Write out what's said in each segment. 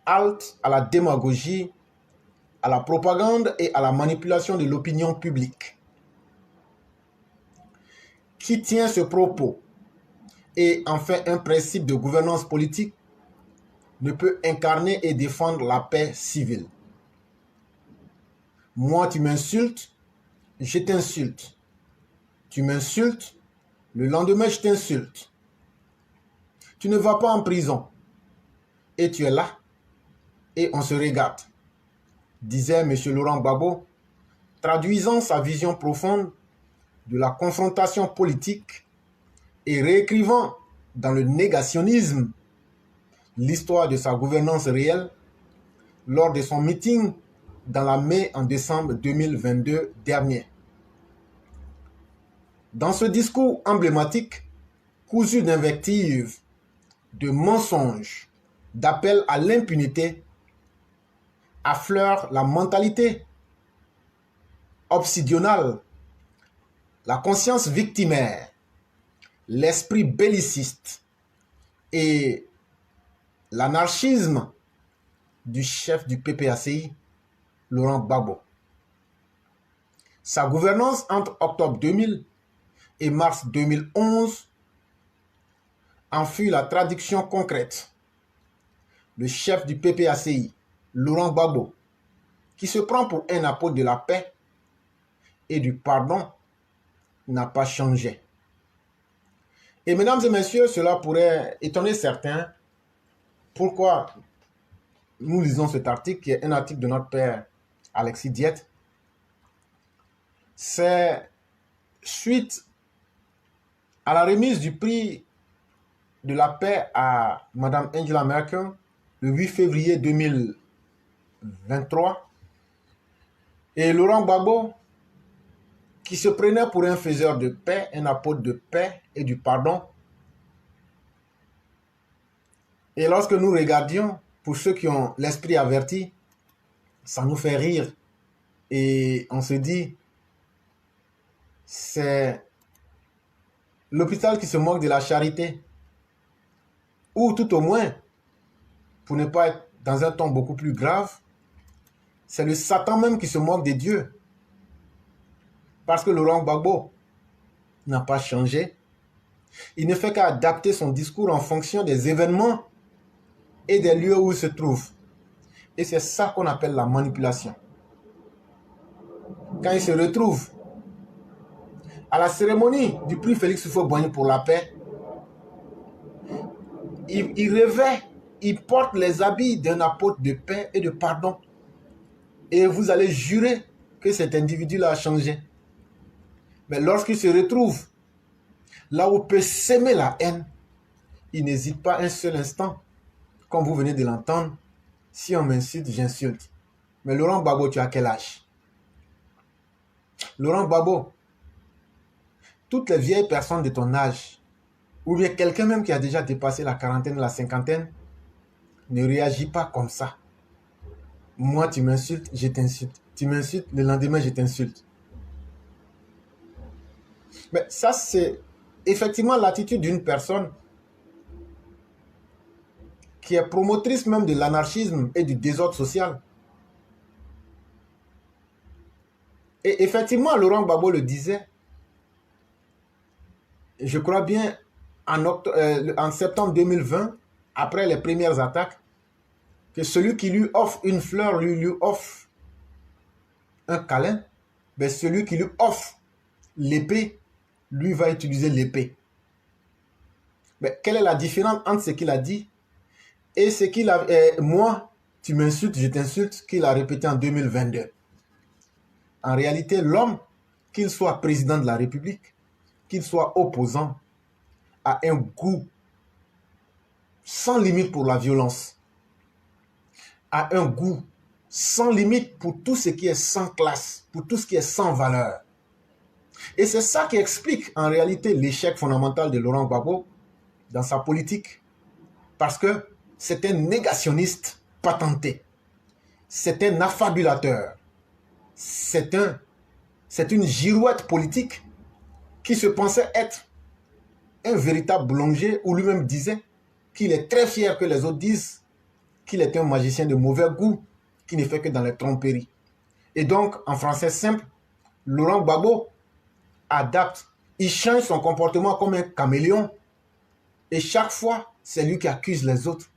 halte à la démagogie, à la propagande et à la manipulation de l'opinion publique. Qui tient ce propos et en fait un principe de gouvernance politique ne peut incarner et défendre la paix civile. Moi, tu m'insultes, je t'insulte. Tu m'insultes, le lendemain, je t'insulte. Tu ne vas pas en prison. Et tu es là, et on se regarde, disait M. Laurent Gbagbo, traduisant sa vision profonde de la confrontation politique et réécrivant dans le négationnisme l'histoire de sa gouvernance réelle lors de son meeting dans la Mai en décembre 2022 dernier. Dans ce discours emblématique, cousu d'invectives, de mensonges, d'appels à l'impunité, affleure la mentalité obsidionale, la conscience victimaire, l'esprit belliciste et l'anarchisme du chef du PPACI, Laurent Gbagbo. Sa gouvernance entre octobre 2000 et mars 2011 en fut la traduction concrète. Le chef du PPACI, Laurent Gbagbo, qui se prend pour un apôtre de la paix et du pardon, n'a pas changé. Et mesdames et messieurs, cela pourrait étonner certains. Pourquoi nous lisons cet article, qui est un article de notre père Alexis Diette? C'est suite à la remise du prix de la paix à Mme Angela Merkel le 8 février 2023. Et Laurent Gbagbo, qui se prenait pour un faiseur de paix, un apôtre de paix et du pardon. Et lorsque nous regardions, pour ceux qui ont l'esprit averti, ça nous fait rire. Et on se dit, c'est l'hôpital qui se moque de la charité. Ou tout au moins, pour ne pas être dans un ton beaucoup plus grave, c'est le Satan même qui se moque de Dieu. Parce que Laurent Gbagbo n'a pas changé. Il ne fait qu'adapter son discours en fonction des événements et des lieux où il se trouve. Et c'est ça qu'on appelle la manipulation. Quand il se retrouve à la cérémonie du prix Félix Houphouët-Boigny pour la paix, il revêt, il porte les habits d'un apôtre de paix et de pardon. Et vous allez jurer que cet individu-là a changé. Mais lorsqu'il se retrouve là où peut s'aimer la haine, il n'hésite pas un seul instant, comme vous venez de l'entendre. Si on m'insulte, j'insulte. Mais Laurent Gbagbo, tu as quel âge? Laurent Gbagbo, toutes les vieilles personnes de ton âge, ou bien quelqu'un même qui a déjà dépassé la quarantaine, la cinquantaine, ne réagit pas comme ça. Moi, tu m'insultes, je t'insulte. Tu m'insultes, le lendemain, je t'insulte. Mais ça, c'est effectivement l'attitude d'une personne qui est promotrice même de l'anarchisme et du désordre social. Et effectivement, Laurent Gbagbo le disait, je crois bien, en septembre 2020, après les premières attaques, que celui qui lui offre une fleur, lui offre un câlin, mais celui qui lui offre l'épée, lui va utiliser l'épée. Mais quelle est la différence entre ce qu'il a dit et ce qu'il a... moi, tu m'insultes, je t'insulte, qu'il a répété en 2022. En réalité, l'homme, qu'il soit président de la République, qu'il soit opposant, a un goût sans limite pour la violence, a un goût sans limite pour tout ce qui est sans classe, pour tout ce qui est sans valeur. Et c'est ça qui explique en réalité l'échec fondamental de Laurent Gbagbo dans sa politique. Parce que c'est un négationniste patenté. C'est un affabulateur. C'est une girouette politique qui se pensait être un véritable boulanger, ou lui-même disait qu'il est très fier que les autres disent qu'il est un magicien de mauvais goût qui ne fait que dans les tromperies. Et donc, en français simple, Laurent Gbagbo adapte, il change son comportement comme un caméléon. Et chaque fois, c'est lui qui accuse les autres.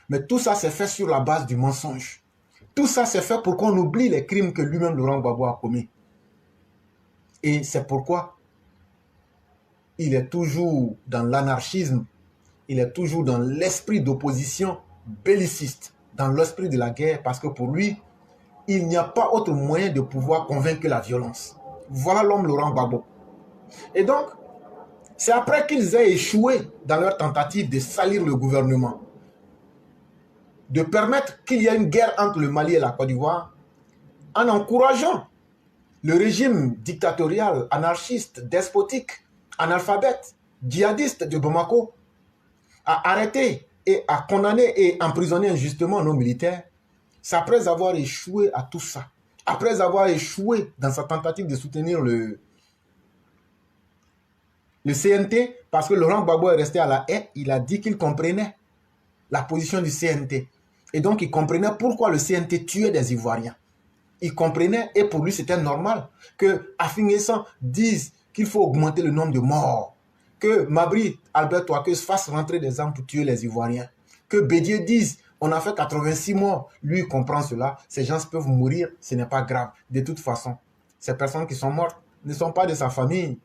Mais tout ça, c'est fait sur la base du mensonge. Tout ça, c'est fait pour qu'on oublie les crimes que lui-même, Laurent Gbagbo, a commis. Et c'est pourquoi il est toujours dans l'anarchisme, il est toujours dans l'esprit d'opposition belliciste, dans l'esprit de la guerre, parce que pour lui, il n'y a pas autre moyen de pouvoir convaincre que la violence. Voilà l'homme Laurent Gbagbo. Et donc, c'est après qu'ils aient échoué dans leur tentative de salir le gouvernement, de permettre qu'il y ait une guerre entre le Mali et la Côte d'Ivoire, en encourageant le régime dictatorial, anarchiste, despotique, analphabète, djihadiste de Bamako, à arrêter et à condamner et emprisonner injustement nos militaires. C'est après avoir échoué à tout ça, après avoir échoué dans sa tentative de soutenir le CNT, parce que Laurent Gbagbo est resté à la haie, il a dit qu'il comprenait la position du CNT. Et donc, il comprenait pourquoi le CNT tuait des Ivoiriens. Il comprenait, et pour lui, c'était normal que Afin-Essan dise qu'il faut augmenter le nombre de morts, que Mabri Albert Touakeus fasse rentrer des armes pour tuer les Ivoiriens, que Bédier dise on a fait 86 morts. Lui, il comprend cela. Ces gens peuvent mourir, ce n'est pas grave. De toute façon, ces personnes qui sont mortes ne sont pas de sa famille.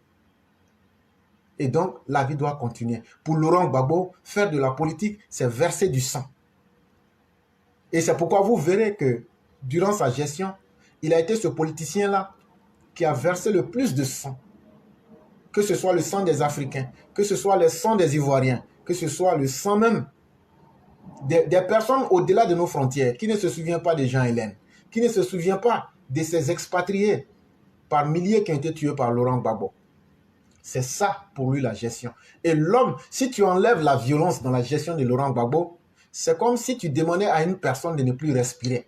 Et donc, la vie doit continuer. Pour Laurent Gbagbo, faire de la politique, c'est verser du sang. Et c'est pourquoi vous verrez que, durant sa gestion, il a été ce politicien-là qui a versé le plus de sang. Que ce soit le sang des Africains, que ce soit le sang des Ivoiriens, que ce soit le sang même des personnes au-delà de nos frontières, qui ne se souviennent pas des Jean Hélène, qui ne se souviennent pas de ces expatriés par milliers qui ont été tués par Laurent Gbagbo. C'est ça pour lui la gestion. Et l'homme, si tu enlèves la violence dans la gestion de Laurent Gbagbo, c'est comme si tu demandais à une personne de ne plus respirer.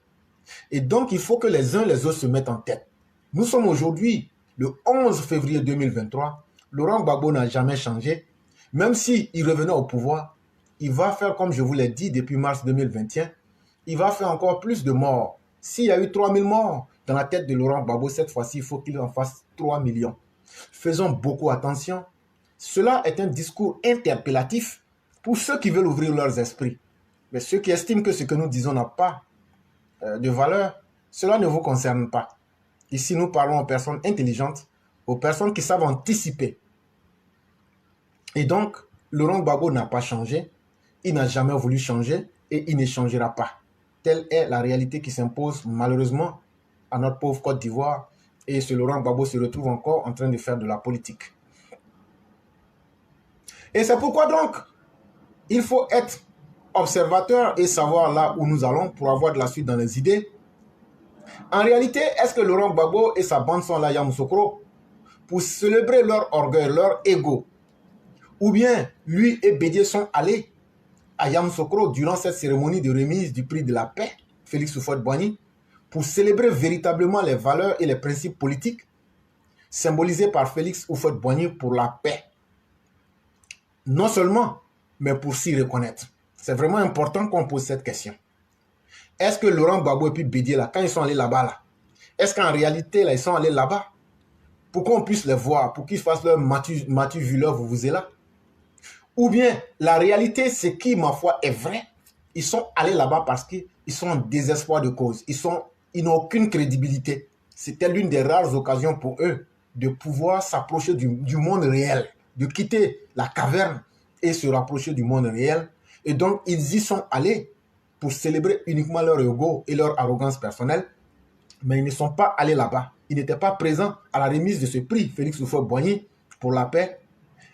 Et donc, il faut que les uns les autres se mettent en tête. Nous sommes aujourd'hui le 11 février 2023. Laurent Gbagbo n'a jamais changé. Même s'il revenait au pouvoir, il va faire, comme je vous l'ai dit depuis mars 2021, il va faire encore plus de morts. S'il y a eu 3000 morts dans la tête de Laurent Gbagbo, cette fois-ci, il faut qu'il en fasse 3 millions. Faisons beaucoup attention. Cela est un discours interpellatif pour ceux qui veulent ouvrir leurs esprits. Mais ceux qui estiment que ce que nous disons n'a pas de valeur, cela ne vous concerne pas. Ici, nous parlons aux personnes intelligentes, aux personnes qui savent anticiper. Et donc, Laurent Gbagbo n'a pas changé, il n'a jamais voulu changer et il ne changera pas. Telle est la réalité qui s'impose malheureusement à notre pauvre Côte d'Ivoire. Et ce Laurent Gbagbo se retrouve encore en train de faire de la politique. Et c'est pourquoi donc, il faut être observateur et savoir là où nous allons pour avoir de la suite dans les idées. En réalité, est-ce que Laurent Gbagbo et sa bande sont là à Yamoussoukro pour célébrer leur orgueil, leur ego? Ou bien lui et Bédier sont allés à Yamoussoukro durant cette cérémonie de remise du prix de la paix, Félix Houphouët-Boigny, pour célébrer véritablement les valeurs et les principes politiques symbolisés par Félix Houphouët-Boigny pour la paix. Non seulement, mais pour s'y reconnaître. C'est vraiment important qu'on pose cette question. Est-ce que Laurent Gbagbo et puis Bédier, là, quand ils sont allés là-bas, là, est-ce qu'en réalité, là, ils sont allés là-bas pour qu'on puisse les voir, pour qu'ils fassent leur Mathieu Vuller, vous vous êtes là? Ou bien, la réalité, c'est qui, ma foi, est vrai. Ils sont allés là-bas parce qu'ils sont en désespoir de cause. Ils n'ont aucune crédibilité. C'était l'une des rares occasions pour eux de pouvoir s'approcher du monde réel, de quitter la caverne et se rapprocher du monde réel. Et donc, ils y sont allés pour célébrer uniquement leur ego et leur arrogance personnelle. Mais ils ne sont pas allés là-bas. Ils n'étaient pas présents à la remise de ce prix, Félix Houphouët-Boigny, pour la paix.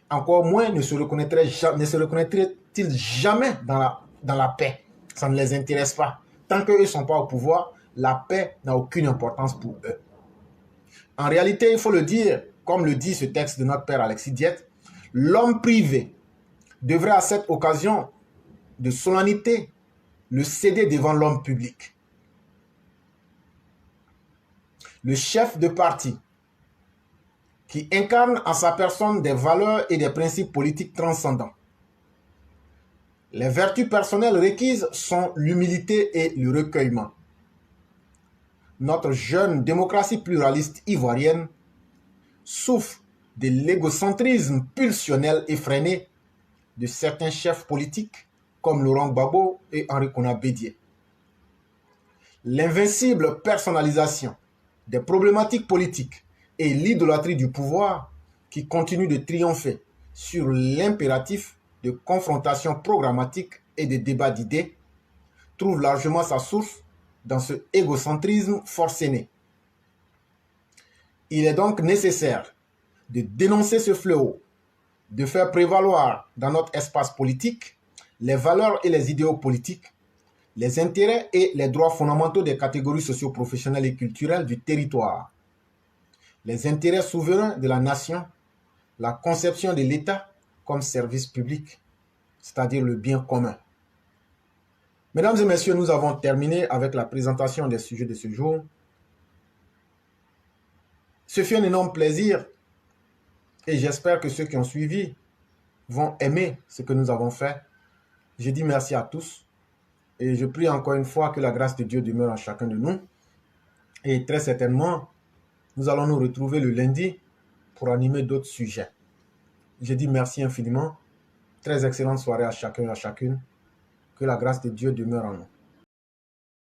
Encore moins ne se reconnaîtraient-ils jamais dans la paix. Ça ne les intéresse pas. Tant qu'eux ne sont pas au pouvoir, la paix n'a aucune importance pour eux. En réalité, il faut le dire, comme le dit ce texte de notre père Alexis Diette, l'homme privé devrait à cette occasion de solennité le céder devant l'homme public. Le chef de parti qui incarne en sa personne des valeurs et des principes politiques transcendants. Les vertus personnelles requises sont l'humilité et le recueillement. Notre jeune démocratie pluraliste ivoirienne souffre de l'égocentrisme pulsionnel effréné de certains chefs politiques comme Laurent Gbagbo et Henri Konan Bédié. L'invincible personnalisation des problématiques politiques et l'idolâtrie du pouvoir qui continue de triompher sur l'impératif de confrontation programmatique et de débat d'idées trouve largement sa source dans ce égocentrisme forcené. Il est donc nécessaire de dénoncer ce fléau, de faire prévaloir dans notre espace politique les valeurs et les idéaux politiques, les intérêts et les droits fondamentaux des catégories socio-professionnelles et culturelles du territoire, les intérêts souverains de la nation, la conception de l'État comme service public, c'est-à-dire le bien commun. Mesdames et messieurs, nous avons terminé avec la présentation des sujets de ce jour. Ce fut un énorme plaisir et j'espère que ceux qui ont suivi vont aimer ce que nous avons fait. Je dis merci à tous et je prie encore une fois que la grâce de Dieu demeure en chacun de nous. Et très certainement, nous allons nous retrouver le lundi pour animer d'autres sujets. Je dis merci infiniment. Très excellente soirée à chacun et à chacune. Que la grâce de Dieu demeure en nous.